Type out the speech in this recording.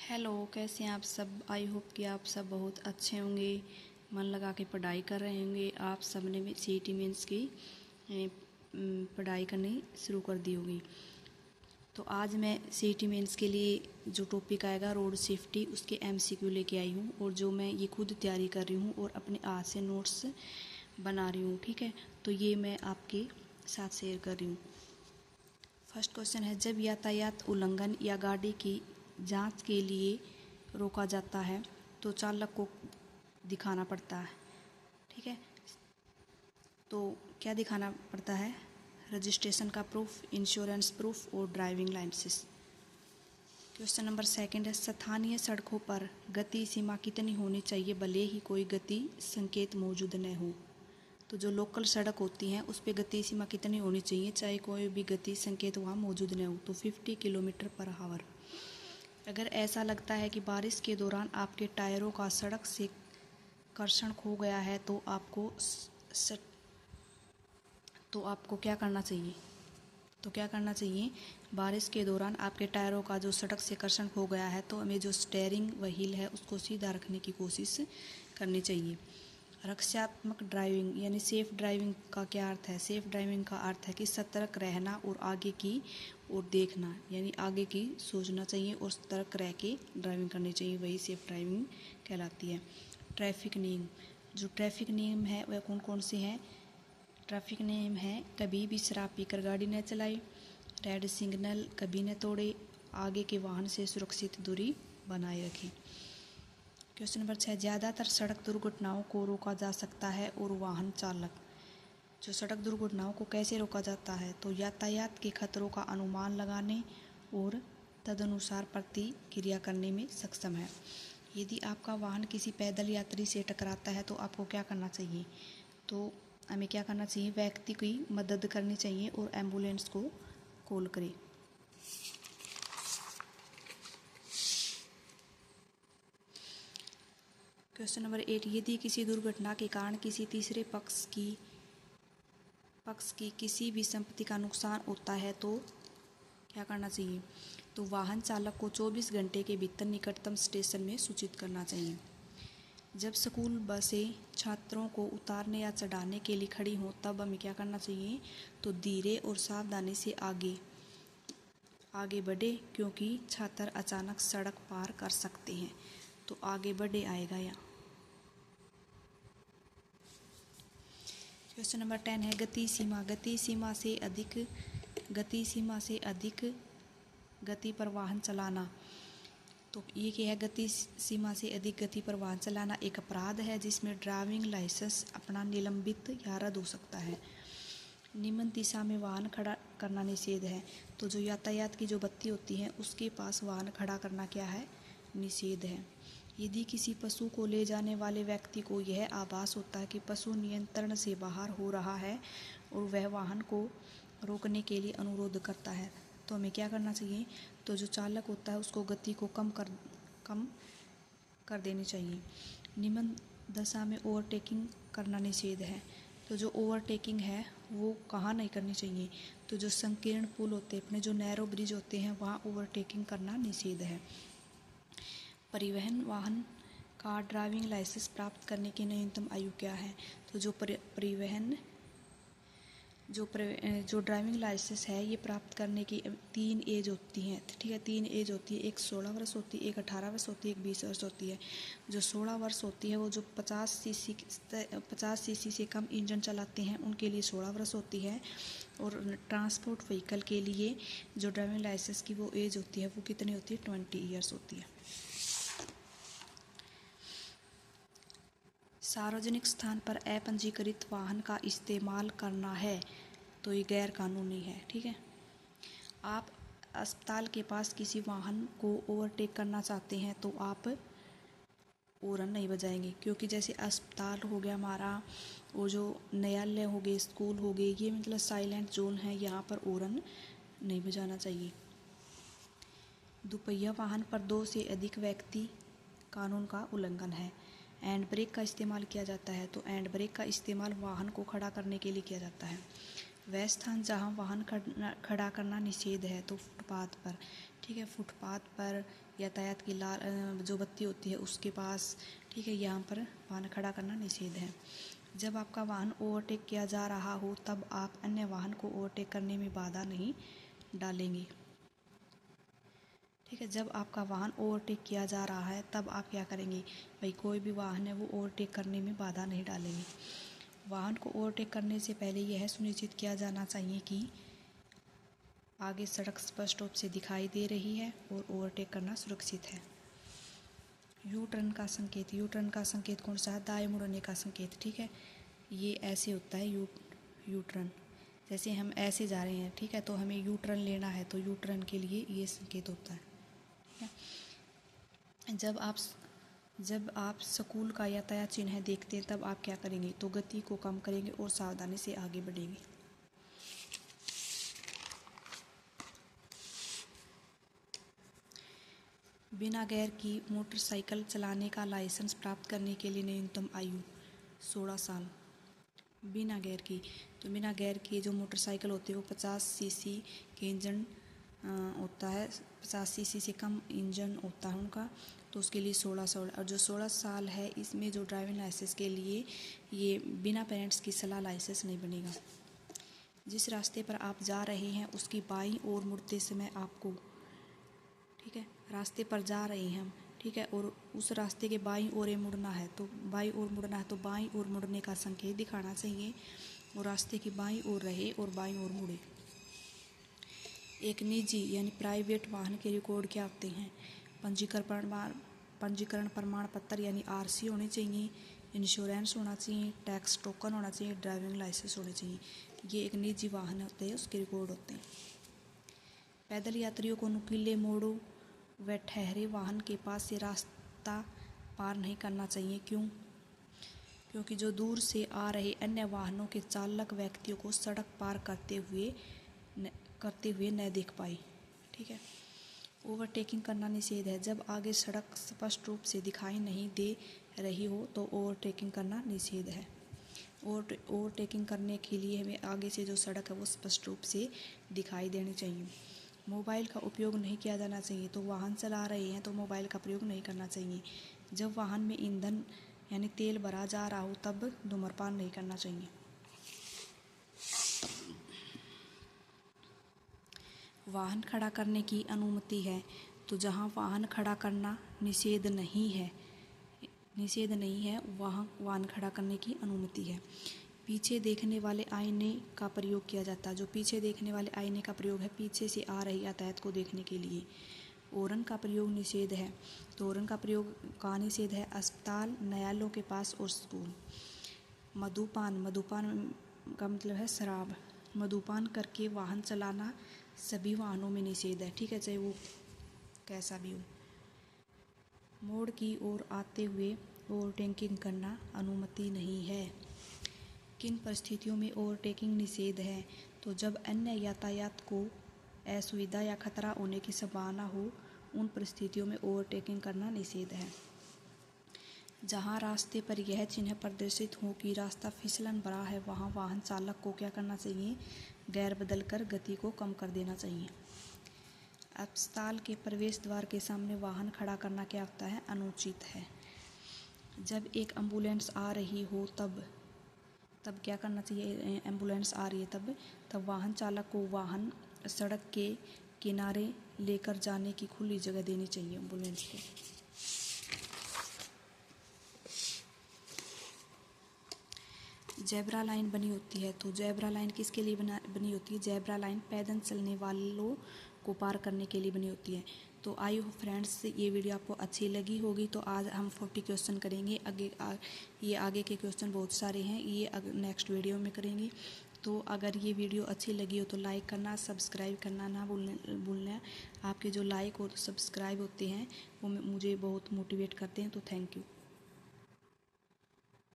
Hello, कैसे हैं आप सब। आई होप कि आप सब बहुत अच्छे होंगे, मन लगा के पढ़ाई कर रहे होंगे। आप सब ने भी सीईटी मेंस की पढ़ाई करनी शुरू कर दी होगी। तो आज मैं सीईटी मेंस के लिए जो टॉपिक आएगा रोड सेफ्टी, उसके एमसीक्यू लेके आई हूँ और जो मैं ये खुद तैयारी कर रही हूँ और अपने आज से नोट्स बना रही हूँ। ठीक है, तो ये मैं आपके साथ शेयर कर रही हूँ। फर्स्ट क्वेश्चन है, जब यातायात उल्लंघन या गाड़ी की जांच के लिए रोका जाता है तो चालक को दिखाना पड़ता है। ठीक है, तो क्या दिखाना पड़ता है? रजिस्ट्रेशन का प्रूफ, इंश्योरेंस प्रूफ और driving licence. Question number second है, स्थानीय सड़कों पर गति सीमा कितनी होनी चाहिए भले ही कोई गति संकेत मौजूद न हो। तो जो लोकल सड़क होती हैं उस पर गति सीमा कितनी होनी चाहिए चाहे कोई भी गति संकेत वहाँ मौजूद न हो, तो 50 किलोमीटर पर आवर। अगर ऐसा लगता है कि बारिश के दौरान आपके टायरों का सड़क से कर्षण खो गया है तो आपको क्या करना चाहिए? बारिश के दौरान आपके टायरों का जो सड़क से कर्षण खो गया है तो हमें जो स्टेयरिंग व्हील है उसको सीधा रखने की कोशिश करनी चाहिए। रक्षात्मक ड्राइविंग यानी सेफ ड्राइविंग का क्या अर्थ है? सेफ ड्राइविंग का अर्थ है कि सतर्क रहना और आगे की ओर देखना, यानी आगे की सोचना चाहिए और सतर्क रह के ड्राइविंग करनी चाहिए, वही सेफ ड्राइविंग कहलाती है। ट्रैफिक नियम, जो ट्रैफिक नियम है वह कौन कौन से हैं? ट्रैफिक नियम है, कभी भी शराब पीकर गाड़ी न चलाए, रेड सिग्नल कभी न तोड़े, आगे के वाहन से सुरक्षित दूरी बनाए रखें। क्वेश्चन नंबर 6, ज़्यादातर सड़क दुर्घटनाओं को रोका जा सकता है और वाहन चालक, जो सड़क दुर्घटनाओं को कैसे रोका जाता है? तो यातायात के खतरों का अनुमान लगाने और तदनुसार प्रतिक्रिया करने में सक्षम है। यदि आपका वाहन किसी पैदल यात्री से टकराता है तो आपको क्या करना चाहिए? तो हमें क्या करना चाहिए? व्यक्ति की मदद करनी चाहिए और एम्बुलेंस को कॉल करें। क्वेश्चन नंबर 8, यदि किसी दुर्घटना के कारण किसी तीसरे पक्ष की किसी भी संपत्ति का नुकसान होता है तो क्या करना चाहिए? तो वाहन चालक को 24 घंटे के भीतर निकटतम स्टेशन में सूचित करना चाहिए। जब स्कूल बसें छात्रों को उतारने या चढ़ाने के लिए खड़ी हों तब हमें क्या करना चाहिए? तो धीरे और सावधानी से आगे बढ़े, क्योंकि छात्र अचानक सड़क पार कर सकते हैं। तो आगे बढ़े आएगा यहाँ। क्वेश्चन नंबर 10 है, गति सीमा से अधिक गति पर वाहन चलाना। तो ये क्या है? गति सीमा से अधिक गति पर वाहन चलाना एक अपराध है जिसमें ड्राइविंग लाइसेंस अपना निलंबित या रद्द हो सकता है। निम्न दिशा में वाहन खड़ा करना निषेध है। तो जो यातायात की जो बत्ती होती है उसके पास वाहन खड़ा करना क्या है? निषेध है। यदि किसी पशु को ले जाने वाले व्यक्ति को यह आभास होता है कि पशु नियंत्रण से बाहर हो रहा है और वह वाहन को रोकने के लिए अनुरोध करता है तो हमें क्या करना चाहिए? तो जो चालक होता है उसको गति को कम कर देनी चाहिए। निम्न दशा में ओवरटेकिंग करना निषेध है। तो जो ओवरटेकिंग है वो कहाँ नहीं करनी चाहिए? तो जो संकीर्ण पुल होते हैं, अपने जो नैरो ब्रिज होते हैं, वहाँ ओवरटेकिंग करना निषेध है। परिवहन वाहन का ड्राइविंग लाइसेंस प्राप्त करने की न्यूनतम आयु क्या है? तो जो ड्राइविंग लाइसेंस है ये प्राप्त करने की 3 एज होती हैं। ठीक है, 3 एज होती है, एक 16 वर्ष होती है, एक 18 वर्ष होती है, एक 20 वर्ष होती है। जो 16 वर्ष होती है वो जो 50 सीसी से कम इंजन चलाते हैं उनके लिए 16 वर्ष होती है, और ट्रांसपोर्ट व्हीकल के लिए जो ड्राइविंग लाइसेंस की वो एज होती है वो कितनी होती है? 20 ईयर्स होती है। सार्वजनिक स्थान पर अपंजीकृत वाहन का इस्तेमाल करना है तो ये गैर कानूनी है। ठीक है, आप अस्पताल के पास किसी वाहन को ओवरटेक करना चाहते हैं तो आप हॉर्न नहीं बजाएंगे, क्योंकि जैसे अस्पताल हो गया हमारा, वो जो न्यायालय हो गए, स्कूल हो गए, ये मतलब साइलेंट जोन है, यहाँ पर हॉर्न नहीं बजाना चाहिए। दुपहिया वाहन पर 2 से अधिक व्यक्ति कानून का उल्लंघन है। हैंड ब्रेक का इस्तेमाल किया जाता है, तो हैंड ब्रेक का इस्तेमाल वाहन को खड़ा करने के लिए किया जाता है। वह स्थान जहाँ वाहन खड़ा करना निषेध है, तो फुटपाथ पर, ठीक है। फुटपाथ पर यातायात की लाल जो बत्ती होती है उसके पास, ठीक है, यहाँ पर वाहन खड़ा करना निषेध है। जब आपका वाहन ओवरटेक किया जा रहा हो तब आप अन्य वाहन को ओवरटेक करने में बाधा नहीं डालेंगे, ठीक है। जब आपका वाहन ओवरटेक किया जा रहा है तब आप क्या करेंगे, भाई कोई भी वाहन है वो ओवरटेक करने में बाधा नहीं डालेंगे। वाहन को ओवरटेक करने से पहले यह सुनिश्चित किया जाना चाहिए कि आगे सड़क स्पष्ट रूप से दिखाई दे रही है और ओवरटेक करना सुरक्षित है। यू टर्न का संकेत, यू टर्न का संकेत कौन सा है, दाएं मुड़ने का संकेत, ठीक है। ये ऐसे होता है यू टर्न, जैसे हम ऐसे जा रहे हैं, ठीक है, तो हमें यू टर्न लेना है तो यू टर्न के लिए ये संकेत होता है, ठीक है। जब आप स्कूल का यातायात चिन्ह देखते हैं तब आप क्या करेंगे, तो गति को कम करेंगे और सावधानी से आगे बढ़ेंगे। बिना गियर की मोटरसाइकिल चलाने का लाइसेंस प्राप्त करने के लिए न्यूनतम आयु 16 साल। बिना गियर की, तो बिना गियर की जो मोटरसाइकिल होती है वो 50 सीसी के इंजन होता है, 50 सीसी से कम इंजन होता है उनका, तो उसके लिए 16 साल। और जो 16 साल है इसमें जो ड्राइविंग लाइसेंस के लिए ये बिना पेरेंट्स की सलाह लाइसेंस नहीं बनेगा। जिस रास्ते पर आप जा रहे हैं उसकी बाईं ओर मुड़ते समय आपको, ठीक है, रास्ते पर जा रहे हैं हम, ठीक है, और उस रास्ते के बाईं ओर मुड़ना है, तो बाईं ओर मुड़ना है तो बाईं ओर मुड़ने का संकेत दिखाना चाहिए और रास्ते की बाईं ओर रहे और बाईं ओर मुड़े। एक निजी यानी प्राइवेट वाहन के रिकॉर्ड क्या होते हैं, पंजीकरण प्रमाण पत्र यानी आरसी होनी चाहिए, इंश्योरेंस होना चाहिए, टैक्स टोकन होना चाहिए, ड्राइविंग लाइसेंस होने चाहिए। ये एक निजी वाहन होते हैं उसके रिकॉर्ड होते हैं। पैदल यात्रियों को नुकीले मोड़ों व ठहरे वाहन के पास से रास्ता पार नहीं करना चाहिए। क्यों? क्योंकि जो दूर से आ रहे अन्य वाहनों के चालक व्यक्तियों को सड़क पार करते हुए न देख पाए, ठीक है। ओवरटेकिंग करना निषेध है। जब आगे सड़क स्पष्ट रूप से दिखाई नहीं दे रही हो तो ओवरटेकिंग करना निषेध है। ओवरटेकिंग करने के लिए हमें आगे से जो सड़क है वो स्पष्ट रूप से दिखाई देनी चाहिए। मोबाइल का उपयोग नहीं किया जाना चाहिए, तो वाहन चला रहे हैं तो मोबाइल का प्रयोग नहीं करना चाहिए। जब वाहन में ईंधन यानी तेल भरा जा रहा हो तब धूम्रपान नहीं करना चाहिए। वाहन खड़ा करने की अनुमति है, तो जहां वाहन खड़ा करना निषेध नहीं है वहाँ वाहन खड़ा करने की अनुमति है। पीछे देखने वाले आईने का प्रयोग किया जाता है। जो पीछे देखने वाले आईने का प्रयोग है पीछे से आ रही यातायात को देखने के लिए। हॉर्न का प्रयोग निषेध है, तो हॉर्न का प्रयोग का निषेध है अस्पताल, न्यायालयों के पास और स्कूल। मधुपान का मतलब है शराब। मधुपान करके वाहन चलाना सभी वाहनों में निषेध है, ठीक है, चाहे वो कैसा भी हो। मोड़ की ओर आते हुए ओवरटेकिंग करना अनुमति नहीं है। किन परिस्थितियों में ओवरटेकिंग निषेध है, तो जब अन्य यातायात को असुविधा या खतरा होने की संभावना हो उन परिस्थितियों में ओवरटेकिंग करना निषेध है। जहां रास्ते पर यह चिन्ह प्रदर्शित हो कि रास्ता फिसलन भरा है वहां वाहन चालक को क्या करना चाहिए, गियर बदलकर गति को कम कर देना चाहिए। अस्पताल के प्रवेश द्वार के सामने वाहन खड़ा करना क्या होता है, अनुचित है। जब एक एम्बुलेंस आ रही हो तब क्या करना चाहिए, एम्बुलेंस आ रही है तब वाहन चालक को वाहन सड़क के किनारे लेकर जाने की खुली जगह देनी चाहिए एम्बुलेंस को। जेब्रा लाइन बनी होती है, तो जेब्रा लाइन किसके लिए बनी होती है, जेब्रा लाइन पैदल चलने वालों को पार करने के लिए बनी होती है। तो आई होप फ्रेंड्स ये वीडियो आपको अच्छी लगी होगी। तो आज हम 40 क्वेश्चन करेंगे। ये आगे के क्वेश्चन बहुत सारे हैं, ये नेक्स्ट वीडियो में करेंगे। तो अगर ये वीडियो अच्छी लगी हो तो लाइक करना, सब्सक्राइब करना ना भूलना। आपके जो लाइक और सब्सक्राइब होते हैं वो मुझे बहुत मोटिवेट करते हैं, तो थैंक यू।